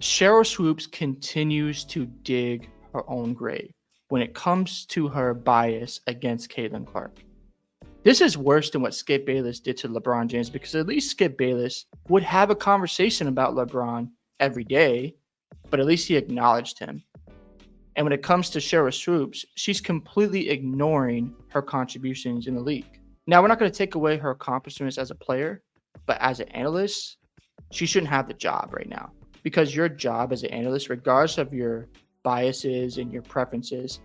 Sheryl Swoopes continues to dig her own grave when it comes to her bias against Caitlin Clark. This is worse than what Skip Bayless did to LeBron James, because at least Skip Bayless would have a conversation about LeBron every day, but at least he acknowledged him. And when it comes to Sheryl Swoopes, she's completely ignoring her contributions in the league. Now, we're not going to take away her accomplishments as a player, but as an analyst, she shouldn't have the job right now, because your job as an analyst, regardless of your biases and your preferences,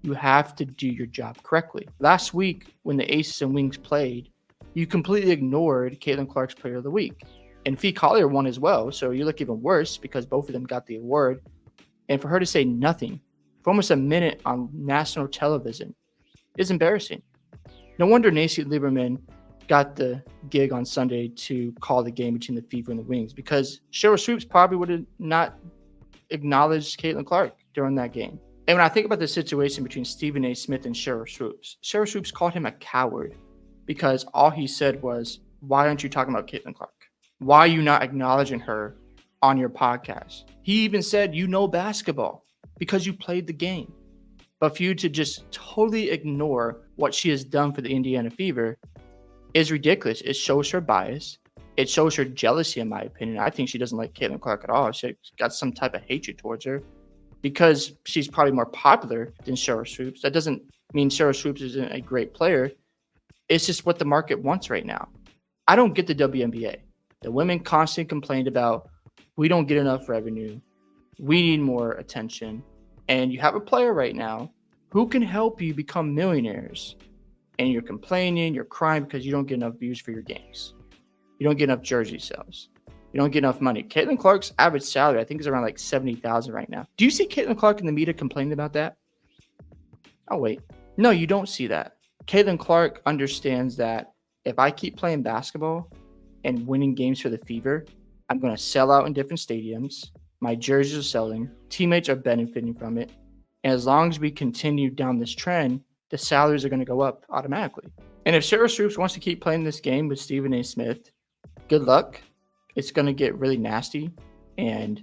you have to do your job correctly. Last week, when the Aces and Wings played, you completely ignored Caitlin Clark's Player of the Week. And Fee Collier won as well, so you look even worse because both of them got the award. And for her to say nothing for almost a minute on national television is embarrassing. No wonder Nacy Lieberman got the gig on Sunday to call the game between the Fever and the Wings, because Sheryl Swoopes probably would have not acknowledged Caitlin Clark during that game. And when I think about the situation between Stephen A. Smith and Sheryl Swoopes called him a coward because all he said was, "Why aren't you talking about Caitlin Clark? Why are you not acknowledging her on your podcast?" He even said, "You know basketball because you played the game." But for you to just totally ignore what she has done for the Indiana Fever is ridiculous. It shows her bias. It shows her jealousy, in my opinion. I think she doesn't like Caitlin Clark at all. She's got some type of hatred towards her because she's probably more popular than Sheryl Swoopes. That doesn't mean Sheryl Swoopes isn't a great player. It's just what the market wants right now. I don't get the WNBA. The women constantly complained about, we don't get enough revenue. We need more attention. And you have a player right now who can help you become millionaires. And you're complaining, you're crying because you don't get enough views for your games. You don't get enough jersey sales. You don't get enough money. Caitlin Clark's average salary, I think, is around like $70,000 right now. Do you see Caitlin Clark in the media complaining about that? Oh, wait. No, you don't see that. Caitlin Clark understands that if I keep playing basketball and winning games for the Fever, I'm going to sell out in different stadiums. My jerseys are selling. Teammates are benefiting from it. And as long as we continue down this trend, the salaries are going to go up automatically. And if Sheryl Swoopes wants to keep playing this game with Stephen A. Smith, good luck. It's going to get really nasty. And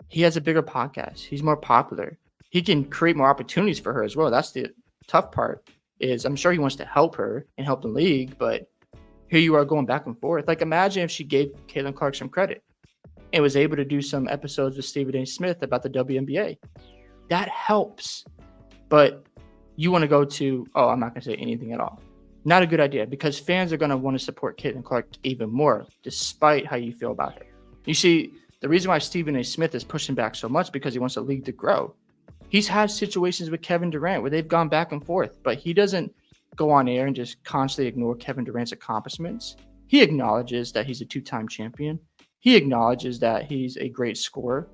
he has a bigger podcast. He's more popular. He can create more opportunities for her as well. That's the tough part, is I'm sure he wants to help her and help the league, but here you are going back and forth. Like, imagine if she gave Caitlin Clark some credit and was able to do some episodes with Stephen A. Smith about the WNBA. That helps. But you want to go to, oh, I'm not going to say anything at all. Not a good idea, because fans are going to want to support Caitlin Clark even more, despite how you feel about her. You see, the reason why Stephen A. Smith is pushing back so much because he wants the league to grow. He's had situations with Kevin Durant where they've gone back and forth, but he doesn't go on air and just constantly ignore Kevin Durant's accomplishments. He acknowledges that he's a two-time champion. He acknowledges that he's a great scorer.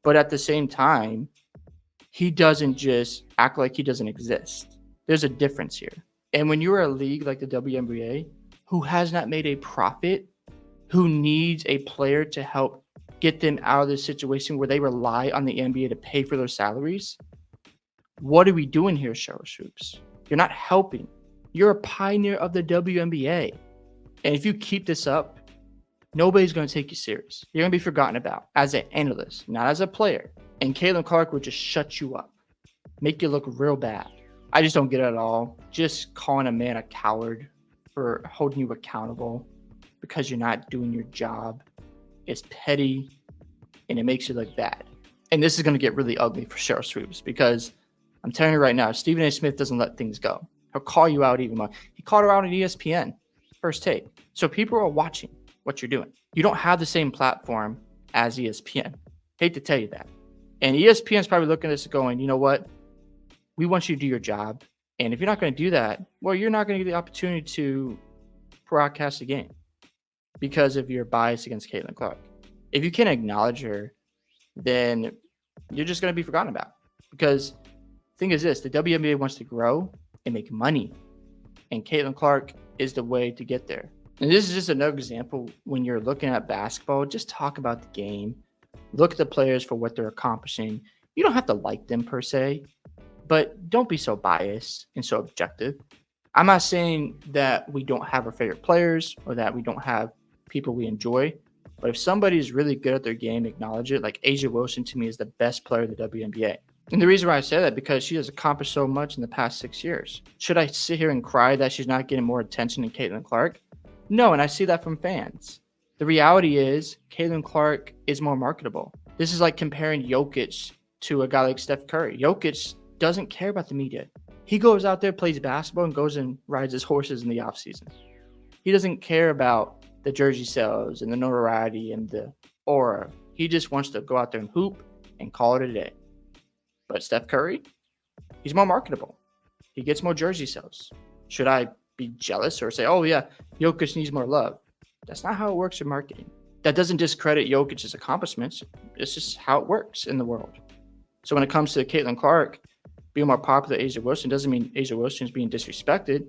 But at the same time, he doesn't just act like he doesn't exist. There's a difference here. And when you're a league like the WNBA, who has not made a profit, who needs a player to help get them out of this situation where they rely on the NBA to pay for their salaries, what are we doing here, Sheryl Swoopes? You're not helping. You're a pioneer of the WNBA. And if you keep this up, nobody's going to take you serious. You're going to be forgotten about as an analyst, not as a player. And Caitlin Clark would just shut you up, make you look real bad. I just don't get it at all. Just calling a man a coward for holding you accountable because you're not doing your job is petty, and it makes you look bad. And this is going to get really ugly for Sheryl Swoopes, because I'm telling you right now, Stephen A. Smith doesn't let things go. He'll call you out even more. He called her out on ESPN, First Take. So people are watching what you're doing. You don't have the same platform as ESPN. Hate to tell you that. And ESPN is probably looking at this going, you know what? We want you to do your job. And if you're not going to do that, well, you're not going to get the opportunity to broadcast the game because of your bias against Caitlin Clark. If you can't acknowledge her, then you're just going to be forgotten about. Because the thing is this, the WNBA wants to grow and make money. And Caitlin Clark is the way to get there. And this is just another example. When you're looking at basketball, just talk about the game. Look at the players for what they're accomplishing. You don't have to like them per se, but don't be so biased and so objective. I'm not saying that we don't have our favorite players or that we don't have people we enjoy, But if somebody is really good at their game, acknowledge it. Like A'ja Wilson to me is the best player in the WNBA. And the reason why I say that, because she has accomplished so much in the past 6 years. Should I sit here and cry that she's not getting more attention than Caitlin Clark? No, and I see that from fans. The reality is Caitlin Clark is more marketable. This is like comparing Jokic to a guy like Steph Curry. Jokic doesn't care about the media. He goes out there, plays basketball, and goes and rides his horses in the offseason. He doesn't care about the jersey sales and the notoriety and the aura. He just wants to go out there and hoop and call it a day. But Steph Curry, he's more marketable. He gets more jersey sales. Should I be jealous or say, oh yeah, Jokic needs more love? That's not how it works in marketing. That doesn't discredit Jokic's accomplishments. It's just how it works in the world. So when it comes to Caitlin Clark being more popular than A'ja Wilson, doesn't mean A'ja Wilson is being disrespected.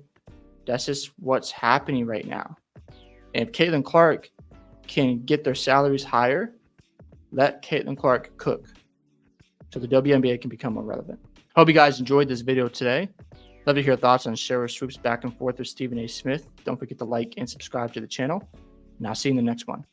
That's just what's happening right now. And if Caitlin Clark can get their salaries higher, let Caitlin Clark cook so the WNBA can become more relevant. Hope you guys enjoyed this video today. Love to hear thoughts on Sheryl Swoopes back and forth with Stephen A. Smith. Don't forget to like and subscribe to the channel. And I'll see you in the next one.